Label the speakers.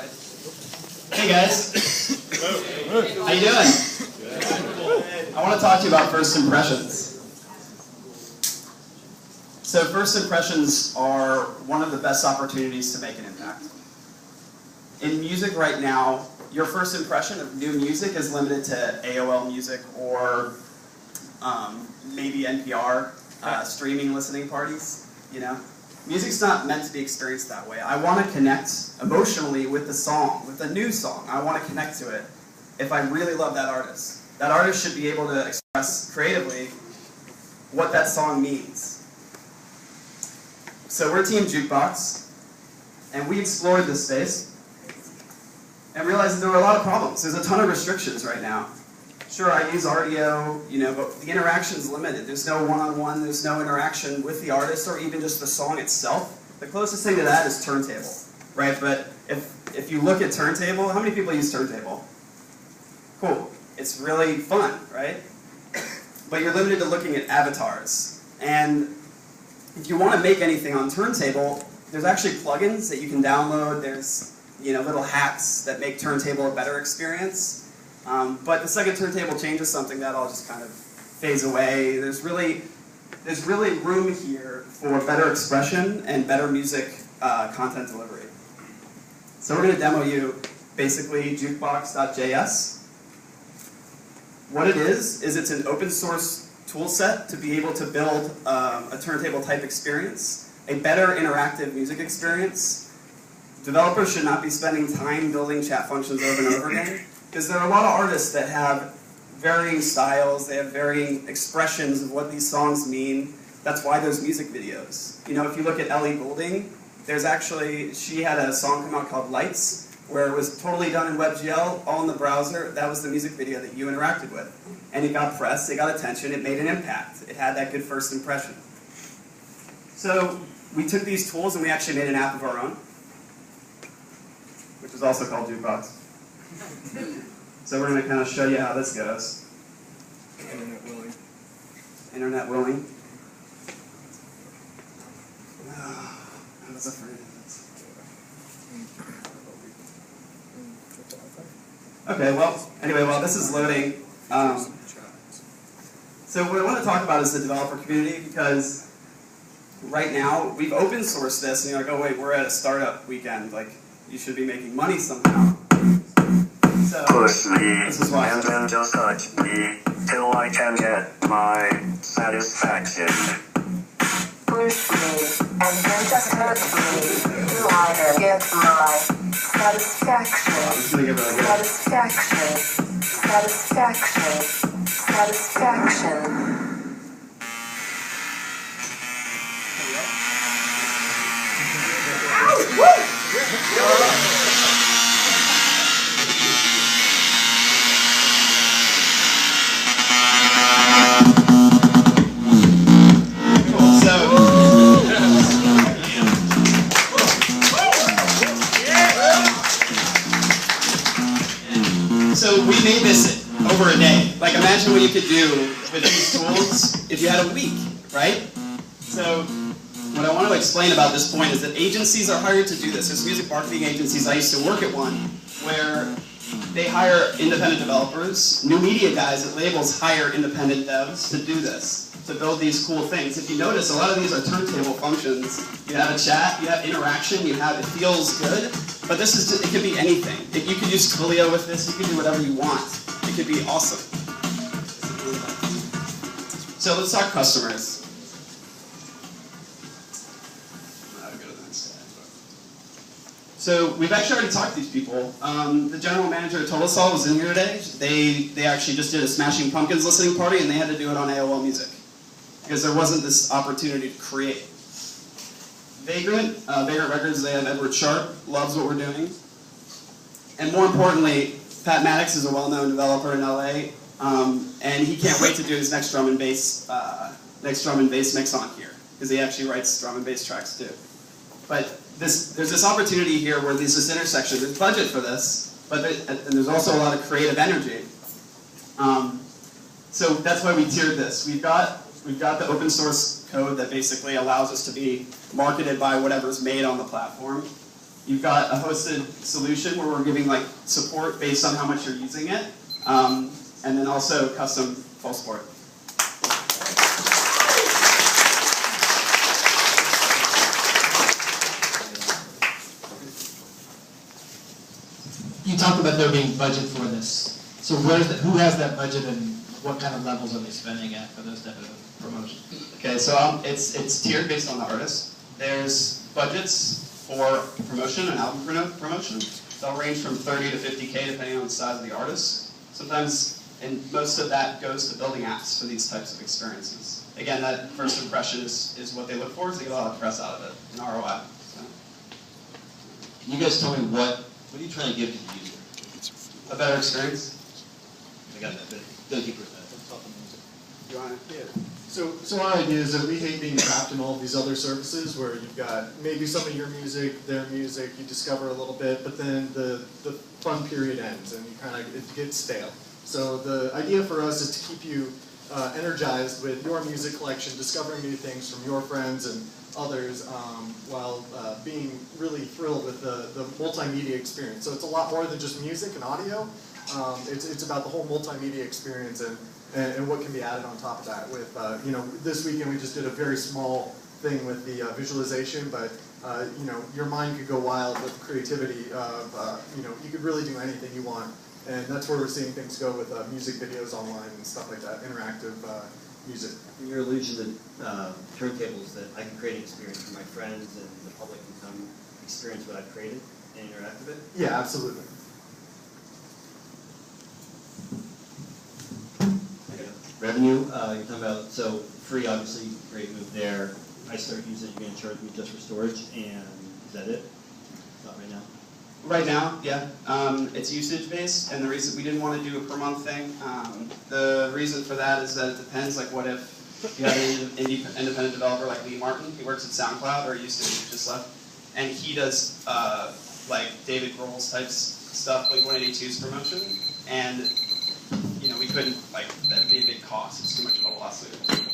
Speaker 1: right. Hey guys. How you doing? I want to talk to you about first impressions. So first impressions are one of the best opportunities to make an impact. In music right now, your first impression of new music is limited to AOL Music or maybe NPR streaming listening parties, you know? Music's not meant to be experienced that way. I want to connect emotionally with the song, with a new song. I want to connect to it if I really love that artist. That artist should be able to express creatively what that song means. So we're Team Jukebox, and we explored this space and realized that there were a lot of problems. There's a ton of restrictions right now. Sure, I use RDO, you know, but the interaction's limited. There's no one-on-one, there's no interaction with the artist or even just the song itself. The closest thing to that is Turntable, right? But if you look at Turntable, how many people use Turntable? Cool. It's really fun, right? But you're limited to looking at avatars. And if you want to make anything on Turntable, there's actually plugins that you can download. There's, you know, little hacks that make Turntable a better experience. But the second Turntable changes something, that all just kind of fades away. There's really room here for better expression and better music content delivery. So we're going to demo you basically Jukebox.js. What it is it's an open source tool set to be able to build a turntable type experience, a better interactive music experience. Developers should not be spending time building chat functions over and over again, because there are a lot of artists that have varying styles, they have varying expressions of what these songs mean. That's why there's music videos. You know, if you look at Ellie Goulding, she had a song come out called Lights, where it was totally done in WebGL, all in the browser. That was the music video that you interacted with. And it got press, it got attention, it made an impact. It had that good first impression. So we took these tools and we actually made an app of our own, which is also called Jukebox. So we're going to kind of show you how this goes.
Speaker 2: Internet willing.
Speaker 1: Internet willing. I was afraid of this. Okay, well, anyway, while this is loading, so what I want to talk about is the developer community, because right now, we've open sourced this, and you're like, oh wait, we're at a startup weekend, like, you should be making money somehow. So,
Speaker 3: push me,
Speaker 1: this is why.
Speaker 3: and then just touch me, till I can get my satisfaction.
Speaker 4: Push me, and then just touch me, till I can get my satisfaction.
Speaker 1: I'm just going to give it a go.
Speaker 4: Satisfaction, satisfaction, satisfaction.
Speaker 1: So we made this over a day. Like, imagine what you could do with these tools if you had a week, right? So what I want to explain about this point is that agencies are hired to do this. There's music marketing agencies. I used to work at one where they hire independent developers. New media guys at labels hire independent devs to do this, to build these cool things. If you notice, a lot of these are turntable functions. You have a chat, you have interaction, it feels good. But this is just, it could be anything. You could use Twilio with this, you can do whatever you want. It could be awesome. So let's talk customers. So we've actually already talked to these people. The general manager at Total was in here today. They actually just did a Smashing Pumpkins listening party, and they had to do it on AOL Music because there wasn't this opportunity to create. Vagrant Records, they have Edward Sharp, loves what we're doing. And more importantly, Pat Maddox is a well-known developer in LA, and he can't wait to do his next drum and bass mix on here, because he actually writes drum and bass tracks too. But there's this opportunity here where there's this intersection. There's budget for this, and there's also a lot of creative energy. So that's why we tiered this. We've got the open source code that basically allows us to be marketed by whatever's made on the platform. You've got a hosted solution where we're giving like support based on how much you're using it, and then also custom full support.
Speaker 5: You talked about there being budget for this. So who has that budget and what kind of levels are they spending at for those type of promotions?
Speaker 1: Okay, so it's tiered based on the artist. There's budgets for promotion and album promotion. They'll range from 30 to 50K depending on the size of the artist. Sometimes, and most of that goes to building apps for these types of experiences. Again, that first impression is what they look for, so they get a lot of press out of it, an ROI. So.
Speaker 6: Can you guys tell me what are you trying to give to the user?
Speaker 1: A better experience.
Speaker 6: I got that bit. Go deeper with that.
Speaker 1: You want to?
Speaker 2: Yeah. So our idea is that we hate being trapped in all of these other services where you've got maybe some of your music, their music, you discover a little bit, but then the fun period ends and it gets stale. So the idea for us is to keep you energized with your music collection, discovering new things from your friends and others, while being really thrilled with the multimedia experience. So it's a lot more than just music and audio. It's about the whole multimedia experience and what can be added on top of that. With this weekend we just did a very small thing with the visualization, but your mind could go wild with creativity of you could really do anything you want, and that's where we're seeing things go with music videos online and stuff like that, interactive music.
Speaker 7: Your allusion to turntables, that I can create an experience for my friends and the public can come experience what I've created and interact with it?
Speaker 2: Yeah, absolutely.
Speaker 7: Revenue, you're talking about, so free, obviously, great move there. I start using it, you're going to charge me just for storage, and is that it? Not right now?
Speaker 1: Right now, yeah. It's usage based, and the reason we didn't want to do a per month thing, the reason for that is that it depends. Like, what if you have an independent developer like Lee Martin? He works at SoundCloud, or used to, he just left, and he does like David Grohl's types stuff, like 182's promotion, and we couldn't, like, that'd be a big cost. It's too much of a lawsuit.